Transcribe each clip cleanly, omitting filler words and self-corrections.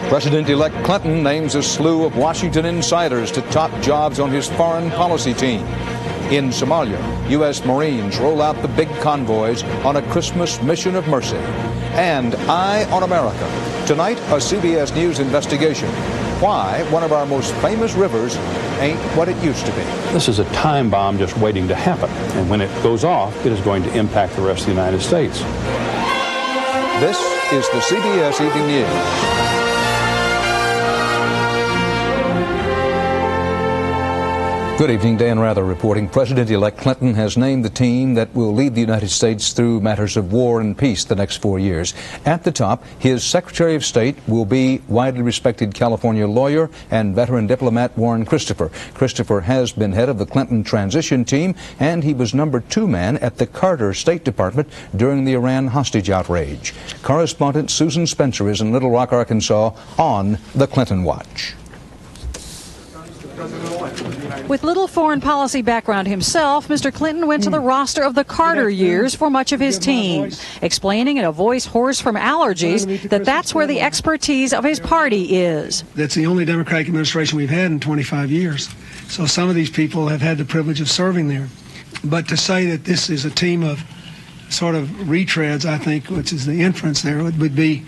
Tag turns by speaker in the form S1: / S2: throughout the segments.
S1: President-elect Clinton names a slew of Washington insiders to top jobs on his foreign policy team. In Somalia, U.S. Marines roll out the big convoys on a Christmas mission of mercy. And Eye on America. Tonight, a CBS News investigation. Why one of our most famous rivers ain't what it used to be.
S2: This is a time bomb just waiting to happen. And when it goes off, it is going to impact the rest of the United States.
S1: This is the CBS Evening News. Good evening. Dan Rather reporting. President-elect Clinton has named the team that will lead the United States through matters of war and peace the next 4 years. At the top, his Secretary of State will be widely respected California lawyer and veteran diplomat Warren Christopher. Christopher has been head of the Clinton transition team, and he was number 2 man at the Carter State Department during the Iran hostage outrage. Correspondent Susan Spencer is in Little Rock, Arkansas, on the Clinton Watch.
S3: With little foreign policy background himself, Mr. Clinton went to the roster of the Carter years for much of his team, explaining in a voice hoarse from allergies that that's where the expertise of his party is.
S4: That's the only Democratic administration we've had in 25 years. So some of these people have had the privilege of serving there. But to say that this is a team of sort of retreads, I think, which is the inference there, would be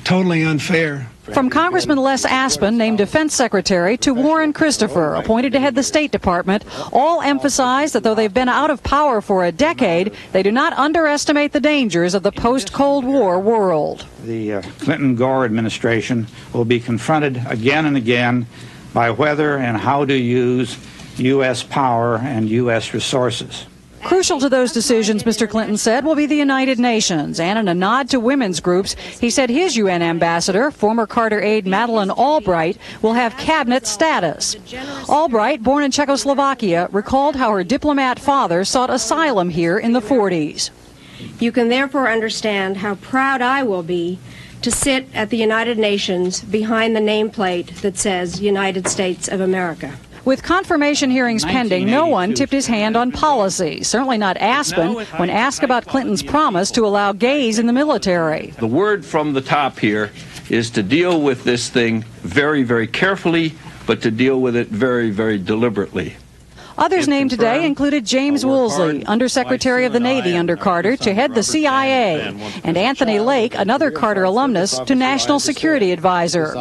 S4: totally unfair.
S3: From Congressman Les Aspin, named Defense Secretary, to Warren Christopher, appointed to head the State Department, all emphasize that though they've been out of power for a decade, they do not underestimate the dangers of the post-Cold War world.
S5: The Clinton-Gore administration will be confronted again and again by whether and how to use U.S. power and U.S. resources.
S3: Crucial to those decisions, Mr. Clinton said, will be the United Nations. And in a nod to women's groups, he said his UN ambassador, former Carter aide Madeleine Albright, will have cabinet status. Albright, born in Czechoslovakia, recalled how her diplomat father sought asylum here in the 40s.
S6: You can therefore understand how proud I will be to sit at the United Nations behind the nameplate that says United States of America.
S3: With confirmation hearings pending, no one tipped his hand on policy, certainly not Aspin, when asked about Clinton's promise to allow gays in the military.
S7: The word from the top here is to deal with this thing very, very carefully, but to deal with it very, very deliberately.
S3: Others named today included James Woolsey, Undersecretary of the Navy under Carter, to head the CIA, and Anthony Lake, another Carter alumnus, to National Security Advisor.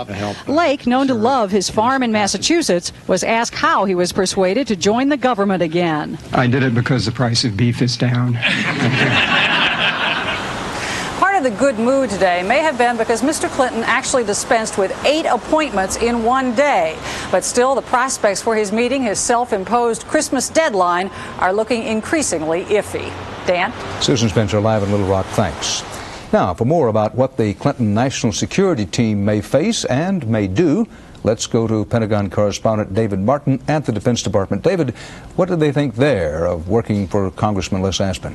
S3: Lake, known to love his farm in Massachusetts, was asked how he was persuaded to join the government again.
S8: I did it because the price of beef is down.
S3: The good mood today may have been because Mr. Clinton actually dispensed with 8 appointments in one day. But still, the prospects for his meeting his self-imposed Christmas deadline are looking increasingly iffy. Dan?
S1: Susan Spencer live in Little Rock. Thanks. Now, for more about what the Clinton National Security Team may face and may do, let's go to Pentagon correspondent David Martin at the Defense Department. David, what do they think there of working for Congressman Les Aspin?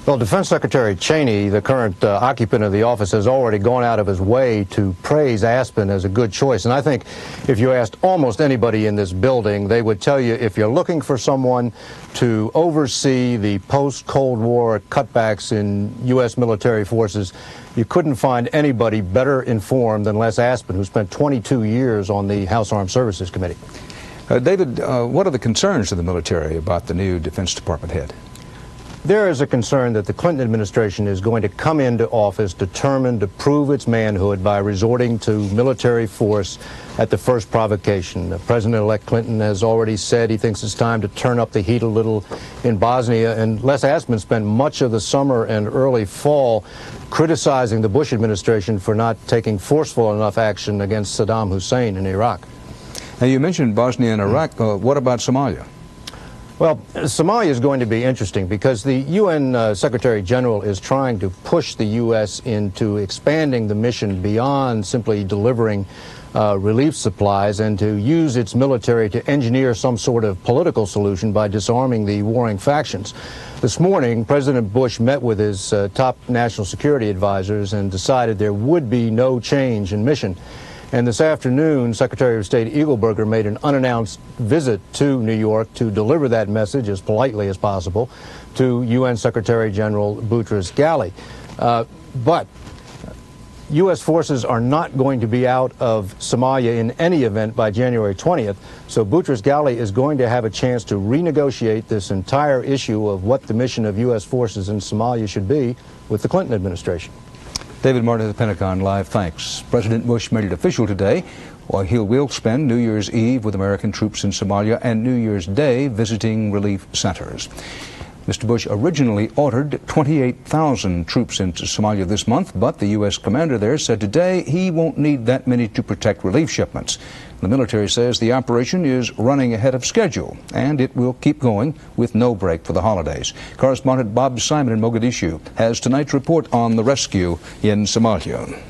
S9: Well, Defense Secretary Cheney, the current occupant of the office, has already gone out of his way to praise Aspin as a good choice. And I think if you asked almost anybody in this building, they would tell you if you're looking for someone to oversee the post-Cold War cutbacks in U.S. military forces, you couldn't find anybody better informed than Les Aspin, who spent 22 years on the House Armed Services Committee.
S1: David, what are the concerns of the military about the new Defense Department head?
S9: There is a concern that the Clinton administration is going to come into office determined to prove its manhood by resorting to military force at the first provocation. President-elect Clinton has already said he thinks it's time to turn up the heat a little in Bosnia, and Les Aspin spent much of the summer and early fall criticizing the Bush administration for not taking forceful enough action against Saddam Hussein in Iraq.
S1: Now, you mentioned Bosnia and Iraq. What about Somalia?
S9: Well, Somalia is going to be interesting because the UN Secretary General is trying to push the U.S. into expanding the mission beyond simply delivering relief supplies and to use its military to engineer some sort of political solution by disarming the warring factions. This morning, President Bush met with his top national security advisors and decided there would be no change in mission. And this afternoon, Secretary of State Eagleburger made an unannounced visit to New York to deliver that message as politely as possible to UN Secretary General Boutros-Ghali. But U.S. forces are not going to be out of Somalia in any event by January 20th, so Boutros-Ghali is going to have a chance to renegotiate this entire issue of what the mission of U.S. forces in Somalia should be with the Clinton administration.
S1: David Martin of the Pentagon Live, thanks. President Bush made it official today. While he will spend New Year's Eve with American troops in Somalia and New Year's Day visiting relief centers. Mr. Bush originally ordered 28,000 troops into Somalia this month, but the U.S. commander there said today he won't need that many to protect relief shipments. The military says the operation is running ahead of schedule, and it will keep going with no break for the holidays. Correspondent Bob Simon in Mogadishu has tonight's report on the rescue in Somalia.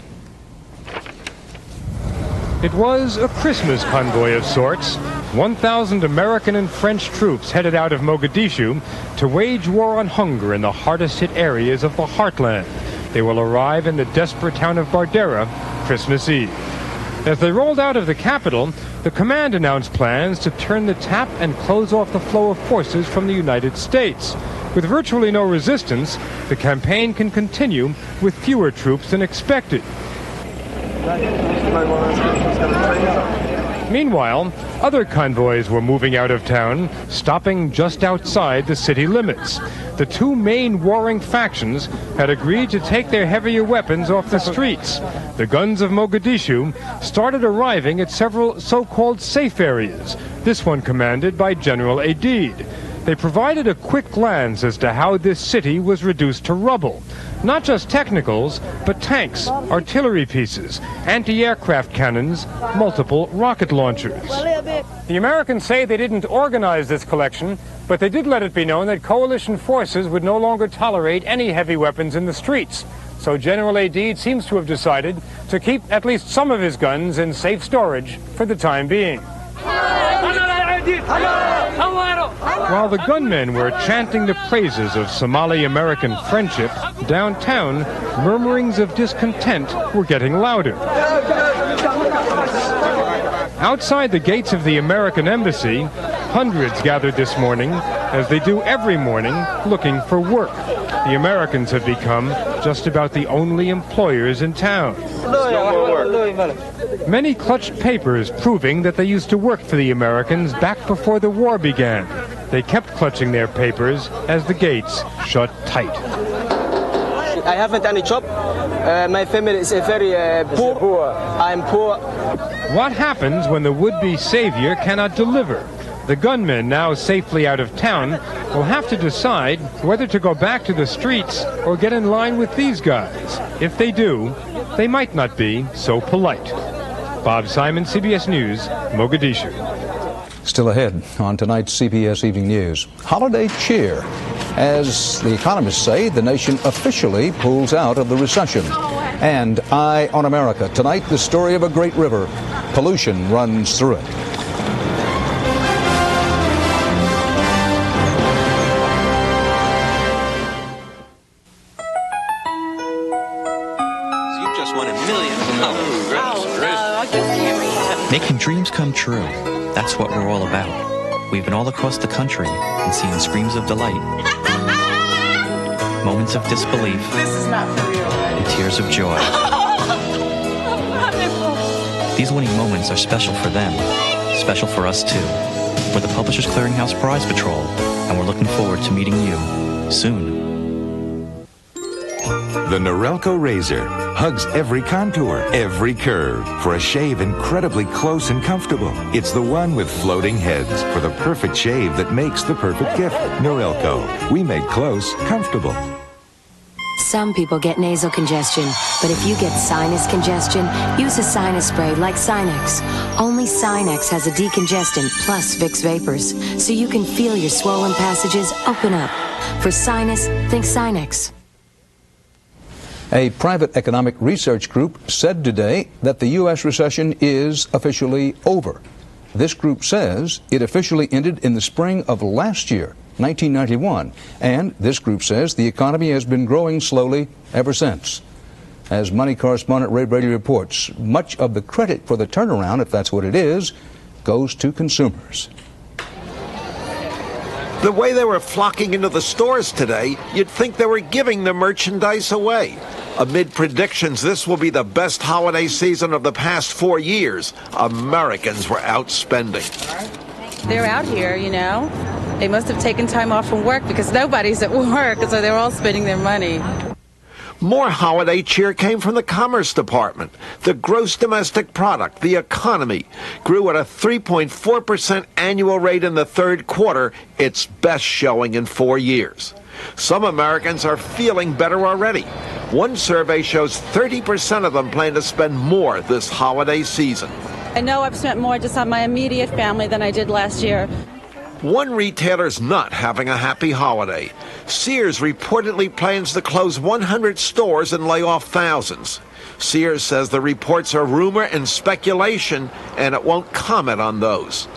S10: It was a Christmas convoy of sorts. 1,000 American and French troops headed out of Mogadishu to wage war on hunger in the hardest-hit areas of the heartland. They will arrive in the desperate town of Bardera Christmas Eve. As they rolled out of the capital, the command announced plans to turn the tap and close off the flow of forces from the United States. With virtually no resistance, the campaign can continue with fewer troops than expected. Meanwhile, other convoys were moving out of town, stopping just outside the city limits. The two main warring factions had agreed to take their heavier weapons off the streets. The guns of Mogadishu started arriving at several so-called safe areas, this one commanded by General Aidid. They provided a quick glance as to how this city was reduced to rubble. Not just technicals, but tanks, artillery pieces, anti-aircraft cannons, multiple rocket launchers. The Americans say they didn't organize this collection, but they did let it be known that coalition forces would no longer tolerate any heavy weapons in the streets. So General Aidid seems to have decided to keep at least some of his guns in safe storage for the time being. While the gunmen were chanting the praises of Somali-American friendship, downtown, murmurings of discontent were getting louder. Outside the gates of the American embassy, hundreds gathered this morning, as they do every morning, looking for work. The Americans have become just about the only employers in town. Many clutched papers proving that they used to work for the Americans back before the war began. They kept clutching their papers as the gates shut tight.
S11: I haven't any job. My family is very poor. I'm poor.
S10: What happens when the would-be savior cannot deliver? The gunmen, now safely out of town, will have to decide whether to go back to the streets or get in line with these guys. If they do, they might not be so polite. Bob Simon, CBS News, Mogadishu.
S1: Still ahead on tonight's CBS Evening News. Holiday cheer. As the economists say, the nation officially pulls out of the recession. And Eye on America. Tonight, the story of a great river. Pollution runs through it.
S12: Making dreams come true. That's what we're all about. We've been all across the country and seen screams of delight, moments of disbelief, and tears of joy. These winning moments are special for them, special for us too. We're the Publishers Clearinghouse Prize Patrol, and we're looking forward to meeting you soon.
S13: The Norelco razor hugs every contour, every curve, for a shave incredibly close and comfortable. It's the one with floating heads for the perfect shave that makes the perfect gift. Norelco. We made close comfortable.
S14: Some people get nasal congestion, but if you get sinus congestion, use a sinus spray like Sinex. Only Sinex has a decongestant plus Vicks Vapors, so you can feel your swollen passages open up. For sinus, think Sinex.
S1: A private economic research group said today that the U.S. recession is officially over. This group says it officially ended in the spring of last year, 1991, and this group says the economy has been growing slowly ever since. As money correspondent Ray Brady reports, much of the credit for the turnaround, if that's what it is, goes to consumers.
S15: The way they were flocking into the stores today, you'd think they were giving the merchandise away. Amid predictions this will be the best holiday season of the past 4 years, Americans were out spending.
S16: They're out here, you know. They must have taken time off from work because nobody's at work, so they're all spending their money.
S15: More holiday cheer came from the Commerce Department. The gross domestic product, the economy, grew at a 3.4% annual rate in the third quarter, its best showing in 4 years. Some Americans are feeling better already. One survey shows 30% of them plan to spend more this holiday season.
S16: I know I've spent more just on my immediate family than I did last year.
S15: One retailer's not having a happy holiday. Sears reportedly plans to close 100 stores and lay off thousands. Sears says the reports are rumor and speculation, and it won't comment on those.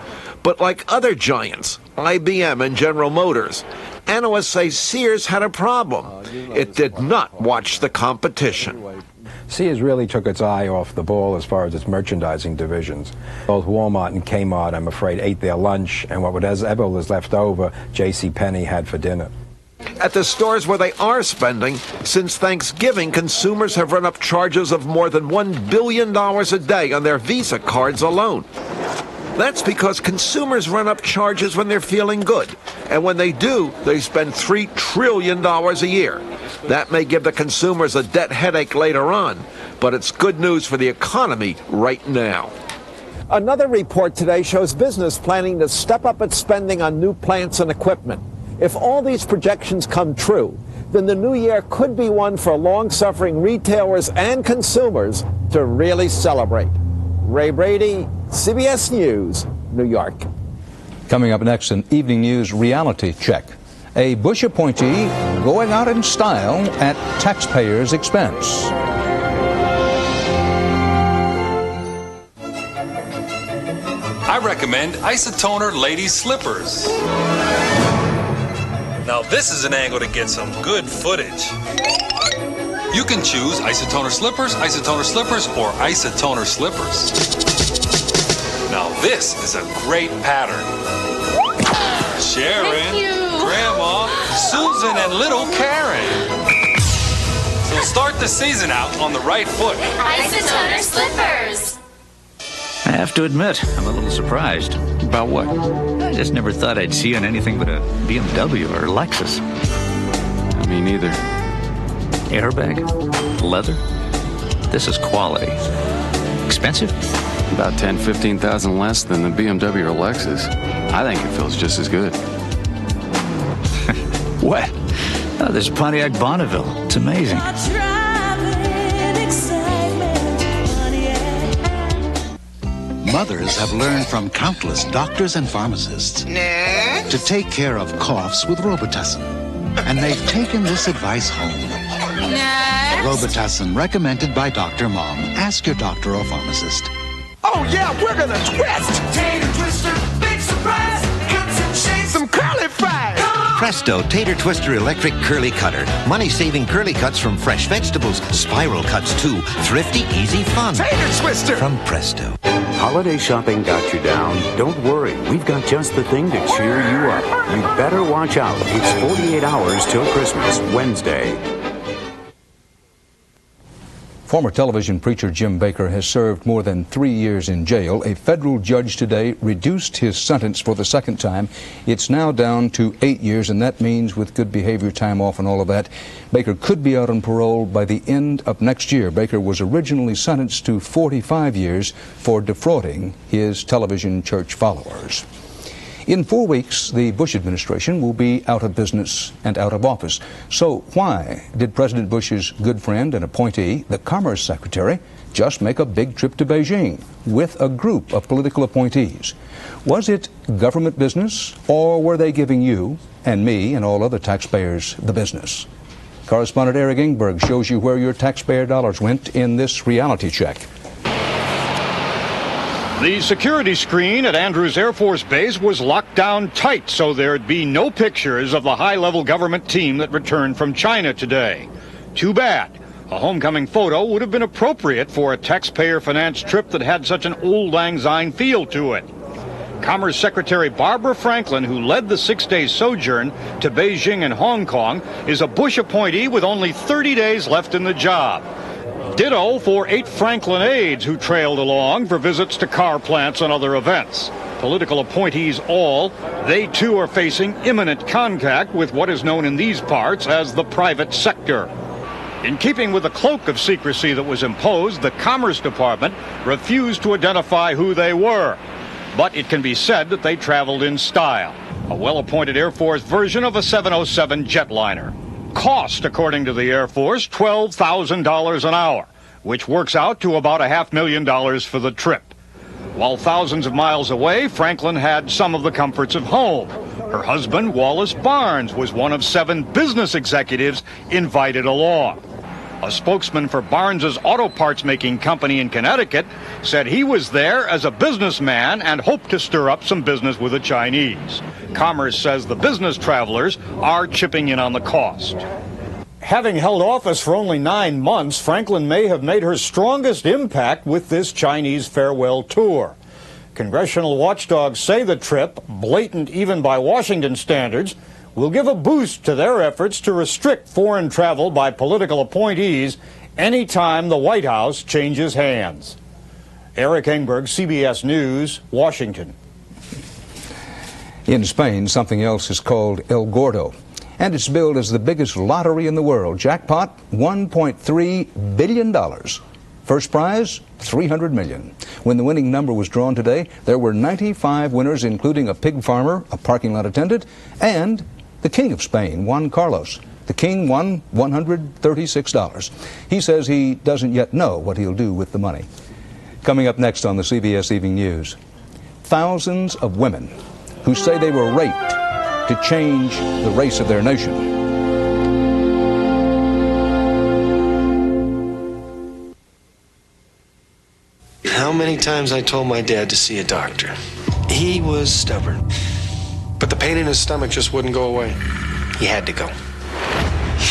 S15: But like other giants, IBM and General Motors, analysts say Sears had a problem. It did not watch the competition.
S17: Sears really took its eye off the ball as far as its merchandising divisions. Both Walmart and Kmart, I'm afraid, ate their lunch, and whatever was left over, JCPenney had for dinner.
S15: At the stores where they are spending, since Thanksgiving, consumers have run up charges of more than $1 billion a day on their Visa cards alone. That's because consumers run up charges when they're feeling good. And when they do, they spend $3 trillion a year. That may give the consumers a debt headache later on, but it's good news for the economy right now. Another report today shows business planning to step up its spending on new plants and equipment. If all these projections come true, then the new year could be one for long-suffering retailers and consumers to really celebrate. Ray Brady, CBS News, New York.
S1: Coming up next, an evening news reality check. A Bush appointee going out in style at taxpayers' expense.
S18: I recommend Isotoner Lady Slippers. Now this is an angle to get some good footage. You can choose Isotoner Slippers, or Isotoner Slippers. Now this is a great pattern. Sharon, Grandma, Susan, and little Karen. So start the season out on the right foot.
S19: Isotoner Slippers.
S20: I have to admit, I'm a little surprised.
S7: About what?
S20: I just never thought I'd see on anything but a BMW or Lexus.
S7: Me neither.
S20: Airbag? Leather? This is quality. Expensive?
S7: About 10, 15,000 less than the BMW or Lexus. I think it feels just as good.
S20: What? Oh, there's Pontiac Bonneville. It's amazing.
S21: Mothers have learned from countless doctors and pharmacists to take care of coughs with Robitussin. And they've taken this advice home. Robitussin recommended by Dr. Mom. Ask your doctor or pharmacist.
S15: Oh yeah, we're gonna twist!
S19: Tater Twister, big surprise! Cuts and shapes,
S15: some curly fries!
S22: Presto Tater Twister Electric Curly Cutter. Money-saving curly cuts from fresh vegetables. Spiral cuts too. Thrifty, easy fun.
S15: Tater Twister!
S22: From Presto.
S23: Holiday shopping got you down? Don't worry, we've got just the thing to cheer you up. You better watch out. It's 48 hours till Christmas, Wednesday.
S1: Former television preacher Jim Bakker has served more than 3 years in jail. A federal judge today reduced his sentence for the second time. It's now down to 8 years, and that means with good behavior, time off, and all of that, Bakker could be out on parole by the end of next year. Bakker was originally sentenced to 45 years for defrauding his television church followers. In 4 weeks, the Bush administration will be out of business and out of office. So why did President Bush's good friend and appointee, the Commerce Secretary, just make a big trip to Beijing with a group of political appointees? Was it government business, or were they giving you and me and all other taxpayers the business? Correspondent Eric Ingberg shows you where your taxpayer dollars went in this reality check.
S24: The security screen at Andrews Air Force Base was locked down tight so there'd be no pictures of the high-level government team that returned from China today. Too bad. A homecoming photo would have been appropriate for a taxpayer-financed trip that had such an old lang syne feel to it. Commerce Secretary Barbara Franklin, who led the 6-day sojourn to Beijing and Hong Kong, is a Bush appointee with only 30 days left in the job. Ditto for 8 Franklin aides who trailed along for visits to car plants and other events. Political appointees all, they too are facing imminent contact with what is known in these parts as the private sector. In keeping with the cloak of secrecy that was imposed, the Commerce Department refused to identify who they were. But it can be said that they traveled in style, a well-appointed Air Force version of a 707 jetliner. Cost, according to the Air Force, $12,000 an hour, which works out to about $500,000 for the trip. While thousands of miles away, Franklin had some of the comforts of home. Her husband, Wallace Barnes, was one of 7 business executives invited along. A spokesman for Barnes's auto parts making company in Connecticut said he was there as a businessman and hoped to stir up some business with the Chinese. Commerce says the business travelers are chipping in on the cost. Having held office for only 9 months, Franklin may have made her strongest impact with this Chinese farewell tour. Congressional watchdogs say the trip, blatant even by Washington standards, will give a boost to their efforts to restrict foreign travel by political appointees anytime the White House changes hands. Eric Engberg, CBS News, Washington.
S1: In Spain, something else is called El Gordo, and it's billed as the biggest lottery in the world. Jackpot, $1.3 billion. First prize, $300 million. When the winning number was drawn today, there were 95 winners, including a pig farmer, a parking lot attendant, and the King of Spain, Juan Carlos. The king won $136. He says he doesn't yet know what he'll do with the money. Coming up next on the CBS Evening News, thousands of women who say they were raped to change the race of their nation.
S2: How many times I told my dad to see a doctor. He was stubborn. But the pain in his stomach just wouldn't go away. He had to go.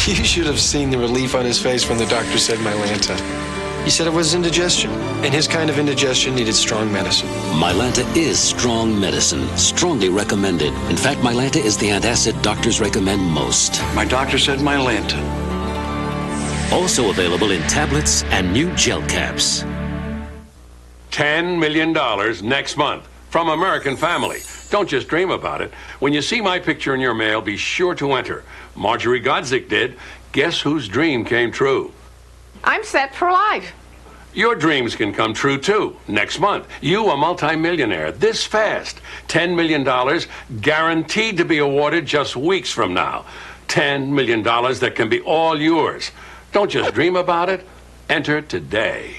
S2: You should have seen the relief on his face when the doctor said Mylanta. He said it was indigestion, and his kind of indigestion needed strong medicine.
S4: Mylanta is strong medicine, strongly recommended. In fact, Mylanta is the antacid doctors recommend most.
S2: My doctor said Mylanta.
S4: Also available in tablets and new gel caps.
S5: $10 million next month from American Family. Don't just dream about it. When you see my picture in your mail, be sure to enter. Marjorie Godzik did. Guess whose dream came true?
S6: I'm set for life.
S5: Your dreams can come true, too. Next month, you a multimillionaire this fast. $10 million guaranteed to be awarded just weeks from now. $10 million that can be all yours. Don't just dream about it. Enter today.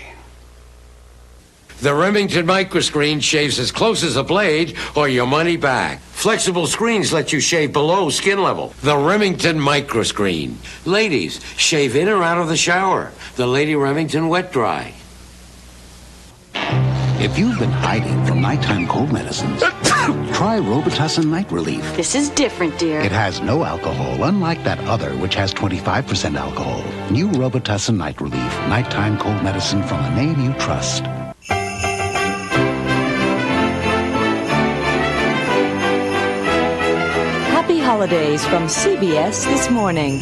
S25: The Remington microscreen shaves as close as a blade or your money back. Flexible screens let you shave below skin level. The Remington microscreen. Ladies, shave in or out of the shower. The Lady Remington Wet Dry.
S21: If you've been hiding from nighttime cold medicines, try Robitussin Night Relief.
S6: This is different, dear.
S21: It has no alcohol, unlike that other, which has 25% alcohol. New Robitussin Night Relief. Nighttime cold medicine from a name you trust.
S26: Happy holidays from CBS This Morning.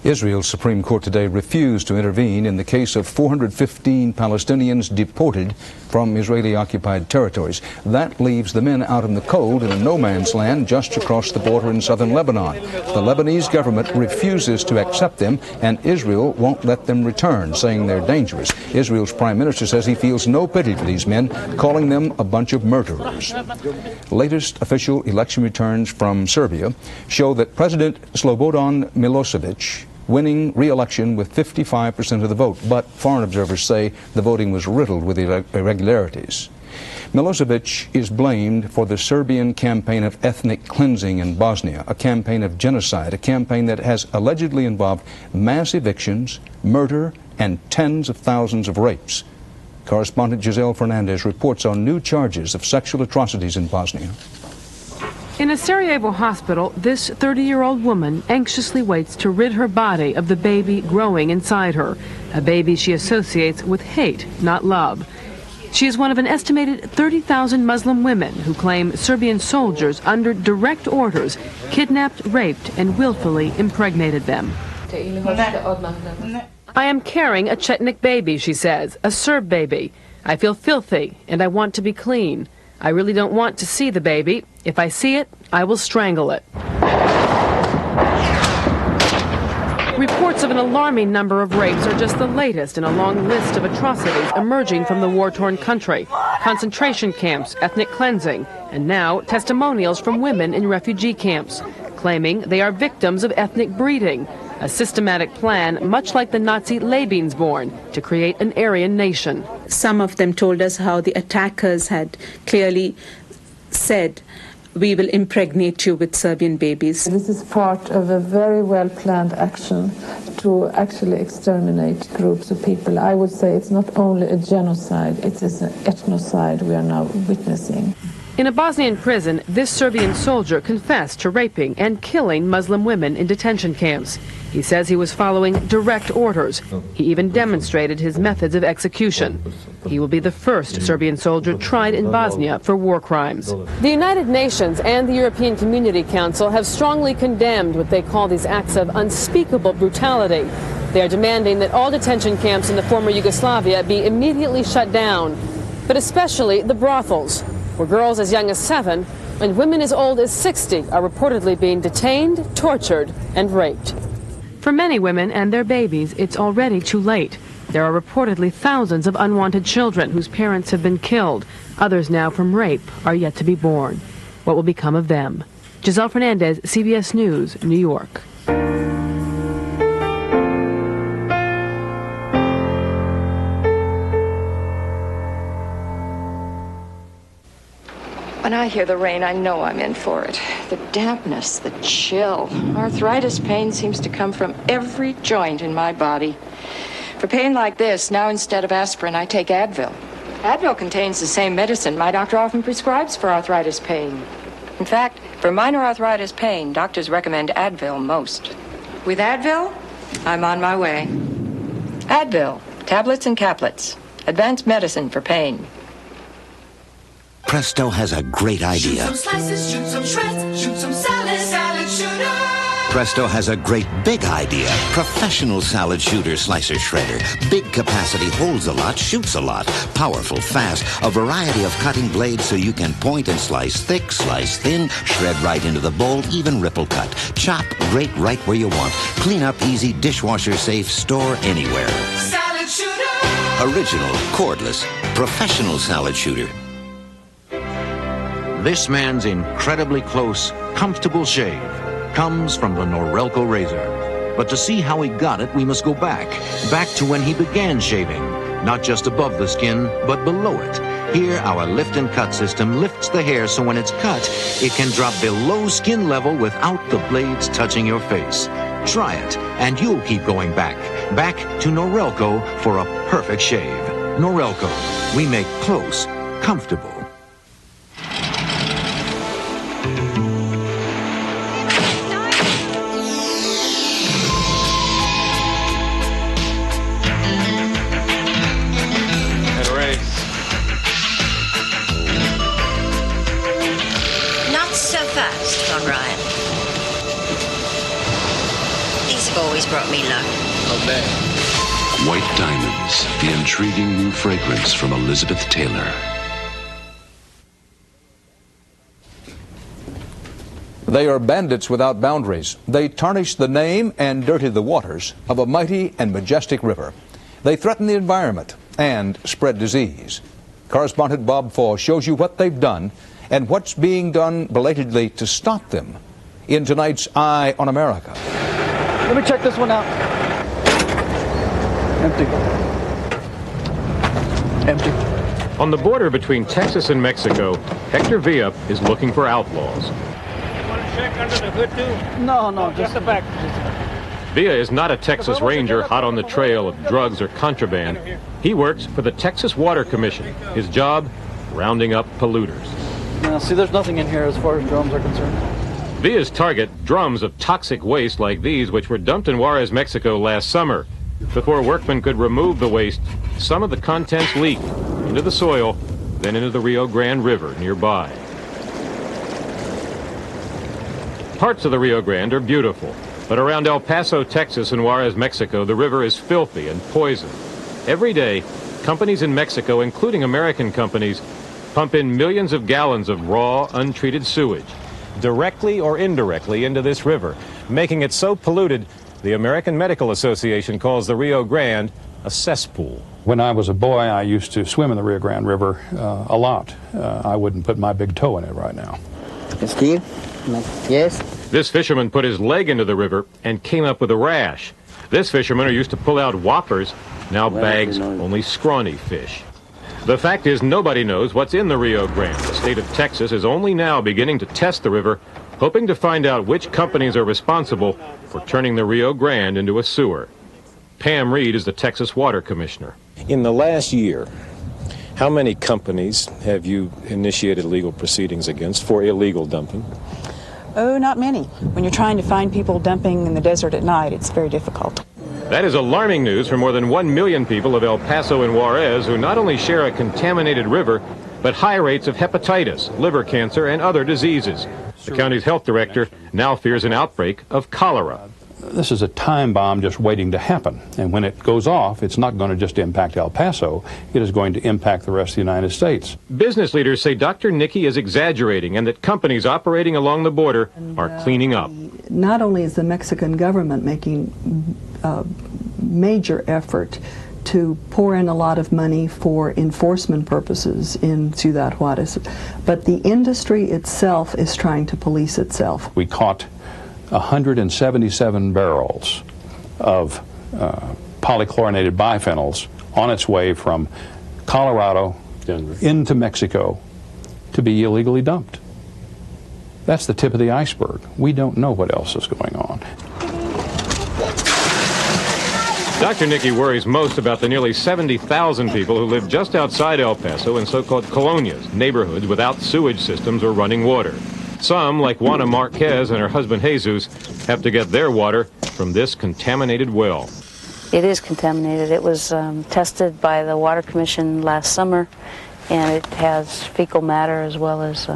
S1: Israel's Supreme Court today refused to intervene in the case of 415 Palestinians deported from Israeli-occupied territories. That leaves the men out in the cold in a no-man's land just across the border in southern Lebanon. The Lebanese government refuses to accept them, and Israel won't let them return, saying they're dangerous. Israel's prime minister says he feels no pity for these men, calling them a bunch of murderers. Latest official election returns from Serbia show that President Slobodan Milosevic winning re-election with 55% of the vote, but foreign observers say the voting was riddled with irregularities. Milosevic is blamed for the Serbian campaign of ethnic cleansing in Bosnia, a campaign of genocide, a campaign that has allegedly involved mass evictions, murder, and tens of thousands of rapes. Correspondent Giselle Fernandez reports on new charges of sexual atrocities in Bosnia.
S27: In a Sarajevo hospital, this 30-year-old woman anxiously waits to rid her body of the baby growing inside her, a baby she associates with hate, not love. She is one of an estimated 30,000 Muslim women who claim Serbian soldiers, under direct orders, kidnapped, raped, and willfully impregnated them. I am carrying a Chetnik baby, she says, a Serb baby. I feel filthy, and I want to be clean. I really don't want to see the baby. If I see it, I will strangle it. Reports of an alarming number of rapes are just the latest in a long list of atrocities emerging from the war-torn country. Concentration camps, ethnic cleansing, and now testimonials from women in refugee camps, claiming they are victims of ethnic breeding, a systematic plan much like the Nazi Lebensborn to create an Aryan nation.
S3: Some of them told us how the attackers had clearly said, "We will impregnate you with Serbian babies."
S8: This is part of a very well-planned action to actually exterminate groups of people. I would say it's not only a genocide, it is an ethnocide we are now witnessing.
S27: In a Bosnian prison, this Serbian soldier confessed to raping and killing Muslim women in detention camps. He says he was following direct orders. He even demonstrated his methods of execution. He will be the first Serbian soldier tried in Bosnia for war crimes. The United Nations and the European Community Council have strongly condemned what they call these acts of unspeakable brutality. They are demanding that all detention camps in the former Yugoslavia be immediately shut down, but especially the brothels, where girls as young as 7 and women as old as 60 are reportedly being detained, tortured, and raped. For many women and their babies, it's already too late. There are reportedly thousands of unwanted children whose parents have been killed. Others now from rape are yet to be born. What will become of them? Giselle Fernandez, CBS News, New York.
S6: When I hear the rain, I know I'm in for it. The dampness, the chill. Arthritis pain seems to come from every joint in my body. For pain like this, now instead of aspirin, I take Advil. Advil contains the same medicine my doctor often prescribes for arthritis pain. In fact, for minor arthritis pain, doctors recommend Advil most. With Advil, I'm on my way. Advil, tablets and caplets. Advanced medicine for pain.
S22: Presto has a great idea.
S19: Shoot some slices, shoot some shreds, shoot some salad, salad shooter.
S22: Presto has a great big idea. Professional salad shooter slicer shredder. Big capacity, holds a lot, shoots a lot. Powerful, fast, a variety of cutting blades so you can point and slice thick, slice thin, shred right into the bowl, even ripple cut. Chop, grate right where you want. Clean up easy, dishwasher safe, store anywhere.
S19: Salad shooter.
S22: Original, cordless, professional salad shooter.
S9: This man's incredibly close, comfortable shave comes from the Norelco razor. But to see how he got it, we must go back to when he began shaving. Not just above the skin, but below it. Here, our lift and cut system lifts the hair so when it's cut, it can drop below skin level without the blades touching your face. Try it, and you'll keep going back to Norelco for a perfect shave. Norelco, we make close comfortable.
S10: Ryan. These have always brought me luck.
S11: Okay.
S12: White Diamonds, the intriguing new fragrance from Elizabeth Taylor.
S1: They are bandits without boundaries. They tarnish the name and dirty the waters of a mighty and majestic river. They threaten the environment and spread disease. Correspondent Bob Faw shows you what they've done and what's being done belatedly to stop them in tonight's Eye on America.
S13: Let me check this one out. Empty.
S28: On the border between Texas and Mexico, Hector Villa is looking for outlaws.
S13: Want to check under the hood too? No, just the back.
S28: Villa is not a Texas Ranger hot on the trail of drugs or contraband. He works for the Texas Water Commission. His job, rounding up polluters.
S13: See, there's nothing in here as far as drums are concerned.
S28: Villa's target, drums of toxic waste like these, which were dumped in Juarez, Mexico last summer. Before workmen could remove the waste, some of the contents leaked into the soil, then into the Rio Grande River nearby. Parts of the Rio Grande are beautiful, but around El Paso, Texas and Juarez, Mexico, the river is filthy and poisoned. Every day, companies in Mexico, including American companies, pump in millions of gallons of raw, untreated sewage, directly or indirectly into this river, making it so polluted the American Medical Association calls the Rio Grande a cesspool.
S7: When I was a boy, I used to swim in the Rio Grande River a lot. I wouldn't put my big toe in it right now.
S11: Steve? Yes?
S28: This fisherman put his leg into the river and came up with a rash. This fisherman, who used to pull out whoppers, now bags only scrawny fish. The fact is, nobody knows what's in the Rio Grande. The state of Texas is only now beginning to test the river, hoping to find out which companies are responsible for turning the Rio Grande into a sewer. Pam Reed is the Texas Water Commissioner.
S14: In the last year, how many companies have you initiated legal proceedings against for illegal dumping?
S15: Oh, not many. When you're trying to find people dumping in the desert at night, it's very difficult.
S28: That is alarming news for more than 1 million people of El Paso and Juarez who not only share a contaminated river, but high rates of hepatitis, liver cancer, and other diseases. The county's health director now fears an outbreak of cholera.
S7: This is a time bomb just waiting to happen. And when it goes off, it's not going to just impact El Paso, it is going to impact the rest of the United States.
S28: Business leaders say Dr. Nikki is exaggerating and that companies operating along the border are cleaning up.
S16: Not only is the Mexican government making a major effort to pour in a lot of money for enforcement purposes in Ciudad Juarez, but the industry itself is trying to police itself.
S7: We caught 177 barrels of polychlorinated biphenyls on its way from Colorado into Mexico to be illegally dumped. That's the tip of the iceberg. We don't know what else is going on.
S28: Dr. Nikki worries most about the nearly 70,000 people who live just outside El Paso in so-called colonias, neighborhoods without sewage systems or running water. Some, like Juana Marquez and her husband Jesus, have to get their water from this contaminated well.
S17: It is contaminated. It was tested by the Water Commission last summer, and it has fecal matter as well as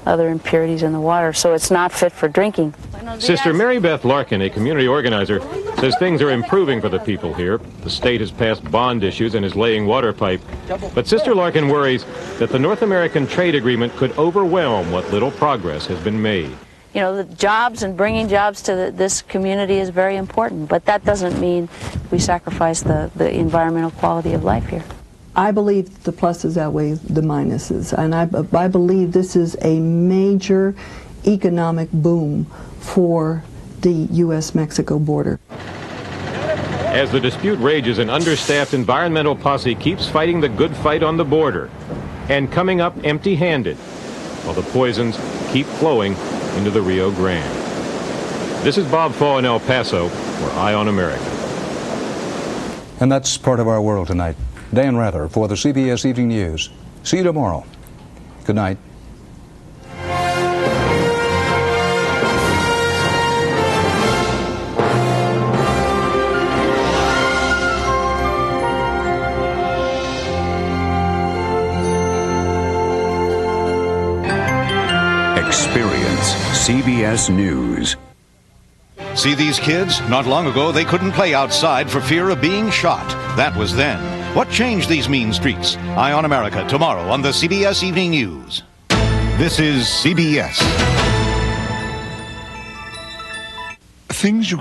S17: other impurities in the water, so it's not fit for drinking.
S28: Sister Mary Beth Larkin, a community organizer, says things are improving for the people here. The state has passed bond issues and is laying water pipe. But Sister Larkin worries that the North American trade agreement could overwhelm what little progress has been made.
S17: You know, the jobs and bringing jobs to this community is very important, but that doesn't mean we sacrifice the environmental quality of life here.
S16: I believe the pluses outweigh the minuses, and I believe this is a major economic boom for the U.S.-Mexico border.
S28: As the dispute rages, an understaffed environmental posse keeps fighting the good fight on the border and coming up empty-handed, while the poisons keep flowing into the Rio Grande. This is Bob Faw in El Paso, for Eye on America.
S1: And that's part of our world tonight. Dan Rather for the CBS Evening News. See you tomorrow. Good night.
S18: Experience CBS News.
S21: See these kids? Not long ago, they couldn't play outside for fear of being shot. That was then. What changed these mean streets? Eye on America tomorrow on the CBS Evening News. This is CBS.
S20: Things you